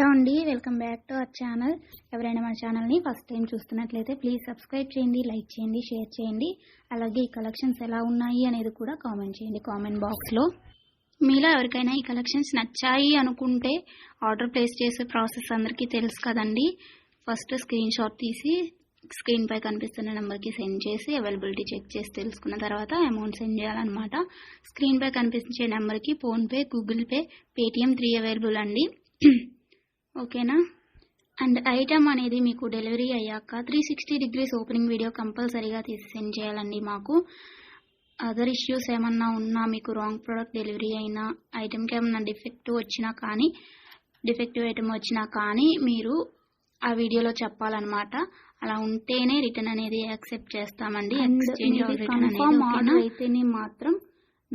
Hello అండి, welcome back to our channel. ఎవరైనా మన ఛానల్ని ఫస్ట్ టైం చూస్తున్నట్లయితే ప్లీజ్ సబ్స్క్రైబ్ చేయండి, లైక్ చేయండి, షేర్ చేయండి. అలాగే ఈ కలెక్షన్స్ ఎలా ఉన్నాయి అనేది కూడా కామెంట్ చేయండి కామెంట్ బాక్స్లో. మీలో ఎవరికైనా ఈ కలెక్షన్స్ నచ్చాయి అనుకుంటే ఆర్డర్ ప్లేస్ చేసే ప్రాసెస్ అందరికీ తెలుసు కదండి. ఫస్ట్ స్క్రీన్ షాట్ తీసి స్క్రీన్ పై కనిపిస్తున్న నెంబర్కి సెండ్ చేసి అవైలబిలిటీ చెక్ చేసి తెలుసుకున్న తర్వాత అమౌంట్ సెండ్ చేయాలన్నమాట. స్క్రీన్ పై కనిపించే నెంబర్కి PhonePe, Google pay, Paytm 3 available అండి. ఓకేనా. అండ్ ఐటమ్ అనేది మీకు డెలివరీ అయ్యాక 360 డిగ్రీస్ ఓపెనింగ్ వీడియో కంపల్సరీగా తీసి సెండ్ చేయాలండి. మాకు అదర్ ఇష్యూస్ ఏమన్నా ఉన్నా, మీకు రాంగ్ ప్రోడక్ట్ డెలివరీ అయినా, ఐటమ్కి ఏమన్నా డిఫెక్టివ్ ఐటమ్ వచ్చినా కానీ మీరు ఆ వీడియోలో చెప్పాలన్నమాట. అలా ఉంటేనే రిటర్న్ అనేది యాక్సెప్ట్ చేస్తామండి. కన్ఫర్మ్ ఆర్డర్ అయితేనే మాత్రం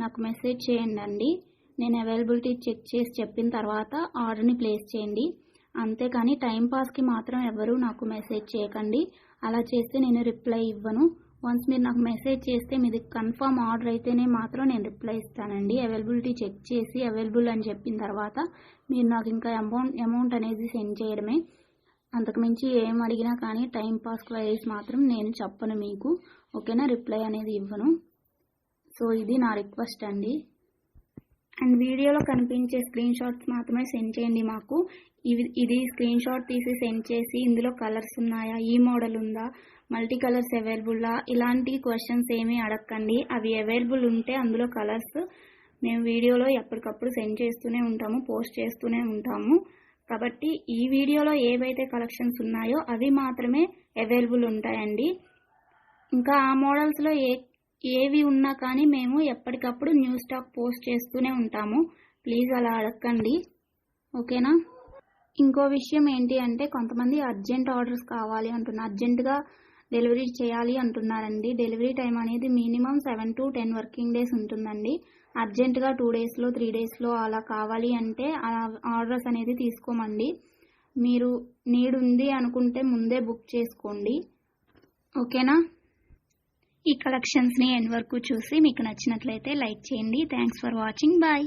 నాకు మెసేజ్ చేయండి అండి. నేను అవైలబిలిటీ చెక్ చేసి చెప్పిన తర్వాత ఆర్డర్ని ప్లేస్ చేయండి. అంతేకాని టైంపాస్కి మాత్రం ఎవరు నాకు మెసేజ్ చేయకండి. అలా చేస్తే నేను రిప్లై ఇవ్వను. వన్స్ మీరు నాకు మెసేజ్ చేస్తే మీది కన్ఫర్మ్ ఆర్డర్ అయితేనే మాత్రం నేను రిప్లై ఇస్తానండి. అవైలబిలిటీ చెక్ చేసి అవైలబుల్ అని చెప్పిన తర్వాత మీరు నాకు ఇంకా అమౌంట్ అనేది సెండ్ చేయడమే. అంతకుమించి ఏం అడిగినా కానీ టైంపాస్ క్వైరీస్ మాత్రం నేను చెప్పను మీకు. ఓకేనా, రిప్లై అనేది ఇవ్వను. సో ఇది నా రిక్వెస్ట్ అండి. అండ్ వీడియోలో కనిపించే స్క్రీన్ షాట్స్ మాత్రమే సెండ్ చేయండి మాకు. ఇది స్క్రీన్ షాట్ తీసి సెండ్ చేసి ఇందులో కలర్స్ ఉన్నాయా, ఈ మోడల్ ఉందా, మల్టీ కలర్స్ అవైలబుల్లా, ఇలాంటి క్వశ్చన్స్ ఏమీ అడగకండి. అవి అవైలబుల్ ఉంటే అందులో కలర్స్ మేము వీడియోలో ఎప్పటికప్పుడు సెండ్ చేస్తూనే ఉంటాము, పోస్ట్ చేస్తూనే ఉంటాము. కాబట్టి ఈ వీడియోలో ఏవైతే కలెక్షన్స్ ఉన్నాయో అవి మాత్రమే అవైలబుల్ ఉంటాయండి. ఇంకా ఆ మోడల్స్లో ఏవి ఉన్నా కానీ మేము ఎప్పటికప్పుడు న్యూ స్టాక్ పోస్ట్ చేస్తూనే ఉంటాము. ప్లీజ్ అలా అడగండి. ఓకేనా. ఇంకో విషయం ఏంటి అంటే, కొంతమంది అర్జెంట్ ఆర్డర్స్ కావాలి అంటున్నారు, అర్జెంటుగా డెలివరీ చేయాలి అంటున్నారండి. డెలివరీ టైం అనేది మినిమం 7 to 10 వర్కింగ్ డేస్ ఉంటుందండి. అర్జెంటుగా 2 daysలో 3 daysలో అలా కావాలి అంటే ఆర్డర్స్ అనేది తీసుకోమండి. మీరు నీడ్ ఉంది అనుకుంటే ముందే బుక్ చేసుకోండి. ఓకేనా. ఈ కలెక్షన్స్ని ఎండ్ వరకు చూసి మీకు నచ్చినట్లయితే లైక్ చేయండి. Thanks for watching. బాయ్.